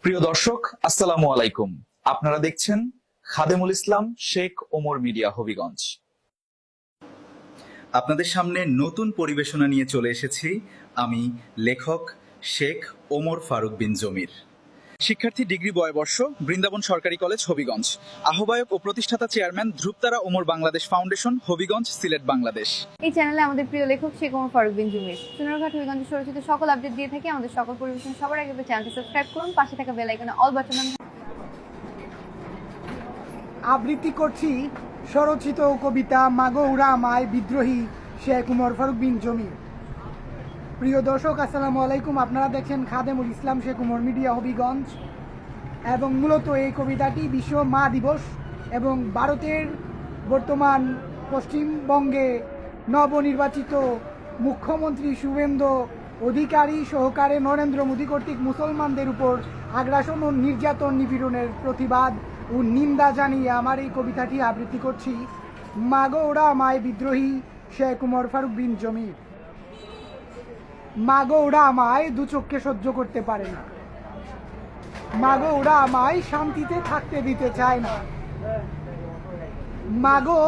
প্রিয় দর্শক, আসসালামু আলাইকুম। আপনারা দেখছেন খাদেমুল ইসলাম শেখ ওমর মিডিয়া হবিগঞ্জ। আপনাদের সামনে নতুন পরিবেশনা নিয়ে চলে এসেছি আমি লেখক শেখ ওমর ফারুক বিন জমির। শিক্ষার্থী ডিগ্রি বয়বর্ষ, বৃন্দাবন সরকারি কলেজ হবিগঞ্জ। আহ্বায়ক ও প্রতিষ্ঠাতা চেয়ারম্যান ধ্রুবতারা ওমর বাংলাদেশ ফাউন্ডেশন, হবিগঞ্জ, সিলেট, বাংলাদেশ। এই চ্যানেলে আমাদের প্রিয় লেখক শেখ ওমর ফারুক বিন জমির সোনারঘাট হবিগঞ্জের সরচিত সকল আপডেট দিয়ে থাকি। আমাদের সকল পরিবেশন সবার আগে চ্যানেলটি সাবস্ক্রাইব করুন, পাশে থাকা বেল আইকনে অল বাটন। আবৃত্তি করছি স্বরচিত কবিতা মাগো উড়া আমায় বিদ্রোহী শেখ ওমর ফারুক বিন জমির। প্রিয় দর্শক, আসসালামু আলাইকুম। আপনারা দেখছেন খাদেমুল ইসলাম শেখ ওমর মিডিয়া হবিগঞ্জ। এবং মূলত এই কবিতাটি বিশ্ব মা দিবস এবং ভারতের বর্তমান পশ্চিমবঙ্গে নবনির্বাচিত মুখ্যমন্ত্রী শুভেন্দু অধিকারী সহকারে নরেন্দ্র মোদী কর্তৃক মুসলমানদের উপর আগ্রাসন ও নির্যাতন নিপীড়নের প্রতিবাদ ও নিন্দা জানিয়ে আমার এই কবিতাটি আবৃত্তি করছি। মাগো ওরা আমায় বিদ্রোহী শেখ ওমর ফারুক বিন জমির। মাগো ওরা আমায় দু চোখকে সহ্য করতে পারে না, মাগো ওরা আমায় শান্তিতে থাকতে দিতে চায় না। মাগো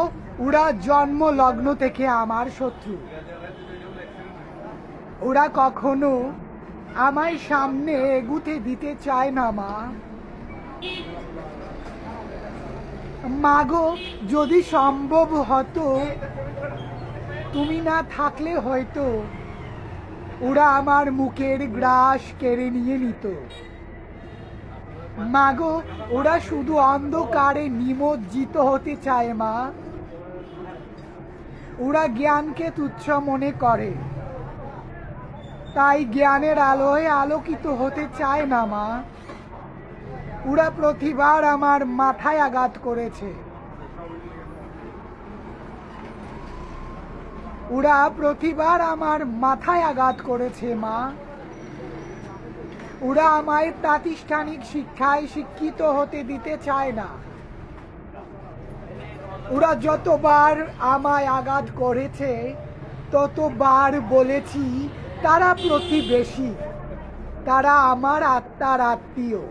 ওরা জন্ম লগ্ন থেকে আমার শত্রু, ওরা কখনো আমায় সামনে এগুতে দিতে চায় না। মাগো যদি সম্ভব হতো, তুমি না থাকলে হয়তো ওরা আমার মুখের গ্রাস কেড়ে নিয়ে নিত। মাগো ওরা শুধু অন্ধকারে নিমজ্জিত হতে চায় মা, ওরা জ্ঞানকে তুচ্ছ মনে করে, তাই জ্ঞানের আলোয় আলোকিত হতে চায় না মা। ওরা প্রতিবার আমার মাথায় আঘাত করেছে, ওরা প্রতিবার আমার মাথায় আঘাত করেছে মা। ওরা আমায় প্রাতিষ্ঠানিক শিক্ষায় শিক্ষিত হতে দিতে চায় না। ওরা যতবার আমায় আঘাত করেছে ততবার বলেছি তারা প্রতিবেশী, তারা আমার আত্মার আত্মীয়।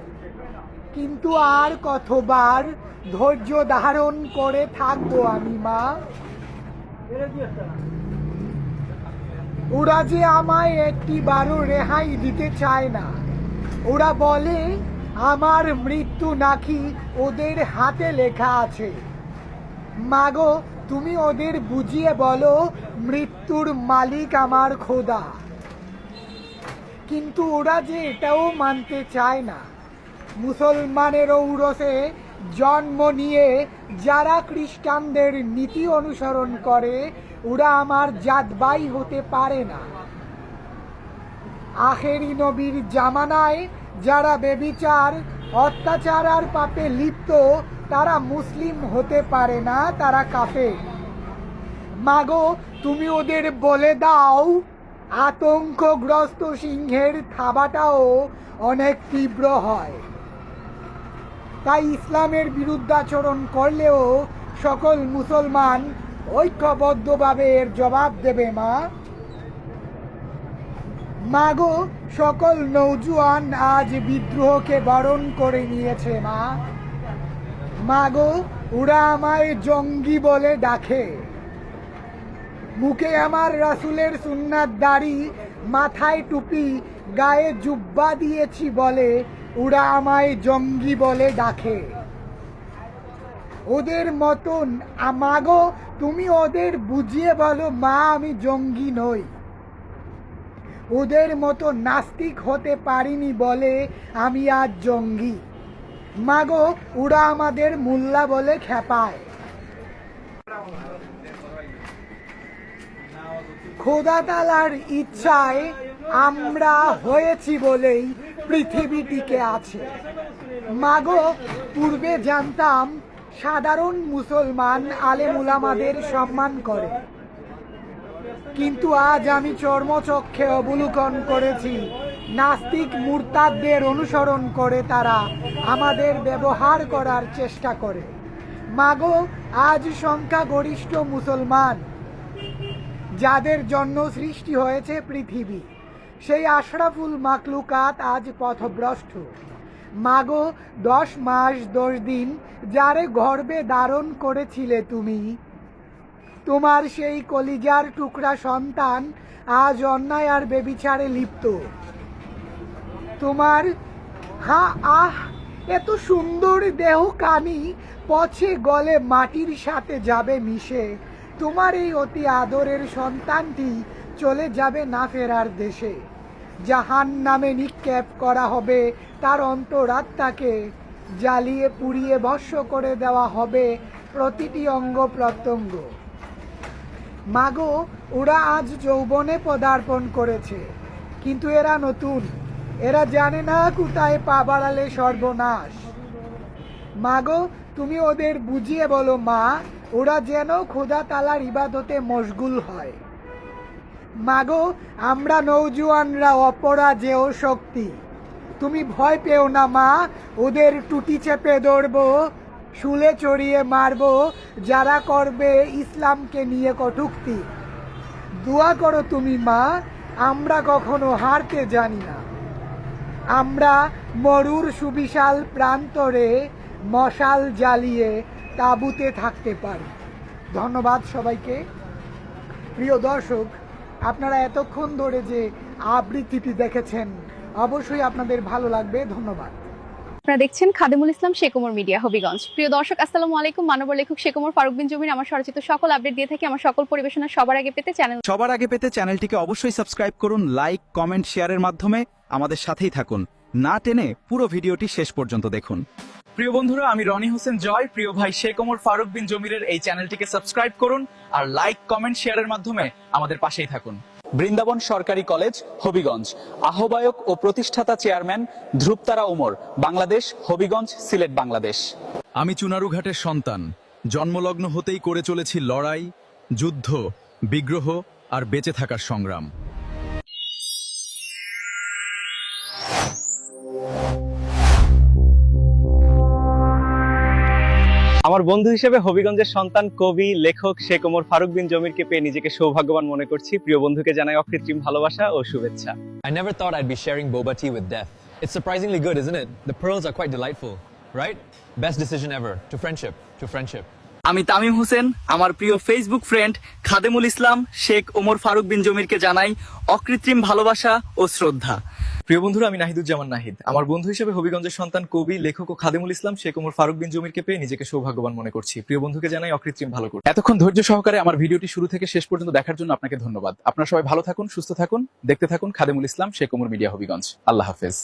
কিন্তু আর কতবার ধৈর্য ধারণ করে থাকবো আমি মা? ওরা যে আমায় একটিবারও রেহাই দিতে চায় না। ওরা বলে আমার মৃত্যু নাকি ওদের হাতে লেখা আছে। মাগো তুমি ওদের বুঝিয়ে বলো মৃত্যুর মালিক আমার খোদা। কিন্তু ওরা যে এটাও মানতে চায় না, মুসলমানের ঔরসে জন্ম নিয়ে যারা খ্রিস্টানদের নীতি অনুসরণ করে ওরা আমার জাতভাই হতে পারে না। আখেরি নবীর জামানায় যারা বেবিচার, অত্যাচার আর পাপে লিপ্ত তারা মুসলিম হতে পারে না, তারা কাফের। মাগো তুমি ওদের বলে দাও আতঙ্কগ্রস্ত সিংহের থাবাটাও অনেক তীব্র হয়। তাই ইসলামের বিরুদ্ধাচরণ করলেও সকল মুসলমান ঐক্যবদ্ধভাবে এর জবাব দেবে মা। মাগো সকল নৌজওয়ান আজ বিদ্রোহকে বরণ করে নিয়েছে মা। মাগো ওরা আমায় জঙ্গি বলে ডাকে, মুখে আমার রাসূলের সুন্নাত দাড়ি, মাথায় টুপি, গায়ে জুব্বা দিয়েছি বলে ওরা আমায় জঙ্গি বলে ডাকে। ওদের মতন মাগো তুমি ওদের বুঝিয়ে বলো মা আমি জঙ্গি নই। ওদের মতো নাস্তিক হতে পারিনি বলে আমি আজ জঙ্গি। মাগো ওরা আমাদের মোল্লা বলে খেপায়। খোদা তাআলার ইচ্ছায় আমরা হয়েছি বলেই পৃথিবী টিকে আছে। মাগো পূর্বে জানতাম সাধারণ মুসলমান আলেম উলামাদের সম্মান করে, কিন্তু আজ আমি চর্মচক্ষে অবলোকন করেছি নাস্তিক মুরতাদদের অনুসরণ করে তারা আমাদের ব্যবহার করার চেষ্টা করে। মাগো আজ সংখ্যাগরিষ্ঠ মুসলমান যাদের জন্য সৃষ্টি হয়েছে পৃথিবী, সেই আশরাফুল মাকলুকাত আজ পথভ্রষ্ট। মাগো 10 মাস 10 দিন যারে গর্ভে ধারণ করেছিলে তুমি, তোমার সেই কলিজার টুকরা সন্তান আজ অন্যায় আর বেবিচারে লিপ্ত। তোমার এত সুন্দর দেহ কানি পচে গলে মাটির সাথে যাবে মিশে। তোমার এই অতি আদরের সন্তানটি চলে যাবে না ফেরার দেশে। জাহান নামে নিক্ষেপ করা হবে তার অন্তরাত্মাকে, জ্বালিয়ে পুড়িয়ে ভস্ম করে দেওয়া হবে প্রতিটি অঙ্গ প্রত্যঙ্গ। মাগো, ওরা আজ যৌবনে পদার্পণ করেছে, কিন্তু এরা নতুন, এরা জানে না কোথায় পা বাড়ালে সর্বনাশ। মাগো, তুমি ওদের বুঝিয়ে বলো মা, ওরা যেন খোদা তালার ইবাদতে মশগুল হয়। মাগো, আমরা নৌজওয়ানরা অপরাজেয় শক্তি, তুমি ভয় পেও না মা, ওদের টুটি চেপে ধরবো, শুলে চড়িয়ে মারবো যারা করবে ইসলামকে নিয়ে কটূক্তি। দোয়া করো তুমি মা, আমরা কখনো হারতে জানি না। আমরা মরুর সুবিশাল প্রান্তরে মশাল জ্বালিয়ে তাঁবুতে থাকতে পারি। ধন্যবাদ সবাইকে। প্রিয় দর্শক, আপনারা এতক্ষণ ধরে যে আবৃত্তিটি দেখেছেন অবশ্যই আপনাদের ভালো লাগবে। ধন্যবাদ। আপনারা দেখছেন খাদেমুল ইসলাম শেখ ওমর মিডিয়া, হবিগঞ্জ। প্রিয় দর্শক, আসসালামু আলাইকুম। মানব লেখক শেখ ওমর ফারুক বিন জমির আমার স্বরচিত সকল আপডেট দিয়ে থাকি। আমার সকল পরিবেশনা সবার আগে পেতে চ্যানেলটিকে অবশ্যই সাবস্ক্রাইব করুন, লাইক কমেন্ট শেয়ারের মাধ্যমে আমাদের সাথেই থাকুন। না টেনে পুরো ভিডিওটি শেষ পর্যন্ত দেখুন। প্রিয় বন্ধুরা, আমি রনি হোসেন জয়। প্রিয় ভাই শেখ ওমর ফারুক বিন জমিরের এই চ্যানেলটিকে সাবস্ক্রাইব করুন আর লাইক কমেন্ট শেয়ারের মাধ্যমে আমাদের পাশেই থাকুন। বৃন্দাবন সরকারি কলেজ, হবিগঞ্জ। আহ্বায়ক ও প্রতিষ্ঠাতা চেয়ারম্যান ধ্রুবতারা ওমর, বাংলাদেশ, হবিগঞ্জ, সিলেট, বাংলাদেশ। আমি চুনারুঘাটের সন্তান। জন্মলগ্ন হতেই করে চলেছি লড়াই, যুদ্ধ, বিগ্রহ আর বেঁচে থাকার সংগ্রাম। আমার বন্ধু হিসেবে হবিগঞ্জের সন্তান কবি লেখক শেখ ওমর ফারুক বিন জমিরকে পেয়ে নিজেকে সৌভাগ্যবান মনে করছি। প্রিয় বন্ধুকে জানাই অকৃত্রিম ভালোবাসা ও শুভেচ্ছা। I never thought I'd be sharing boba tea with death. It's surprisingly good, isn't it? The pearls are quite delightful, right? Best decision ever. To friendship, to friendship. আমি তামিম হোসেন। আমার প্রিয় ফেসবুক ফ্রেন্ড খাদেমুল ইসলাম শেখ ওমর ফারুক বিন জমিরকে জানাই অকৃত্রিম ভালোবাসা ও শ্রদ্ধা। প্রিয় বন্ধুরা, আমি নাহিদুজ্জামান নাহিদ। আমার বন্ধু হিসেবে হবিগঞ্জের সন্তান কবি লেখক ও খাদেমুল ইসলাম শেখ ওমর ফারুক বিন জমিরকে পেয়ে নিজেকে সৌভাগ্যবান মনে করছি। প্রিয় বন্ধুকে জানাই অকৃত্রিম ভালো করুন। এতক্ষণ ধৈর্য সহকারে আমার ভিডিওটি শুরু থেকে শেষ পর্যন্ত দেখার জন্য আপনাকে ধন্যবাদ। আপনারা সবাই ভালো থাকুন, সুস্থ থাকুন, দেখতে থাকুন খাদেমুল ইসলাম শেখ ওমর মিডিয়া, হবিগঞ্জ। আল্লাহ হাফেজ।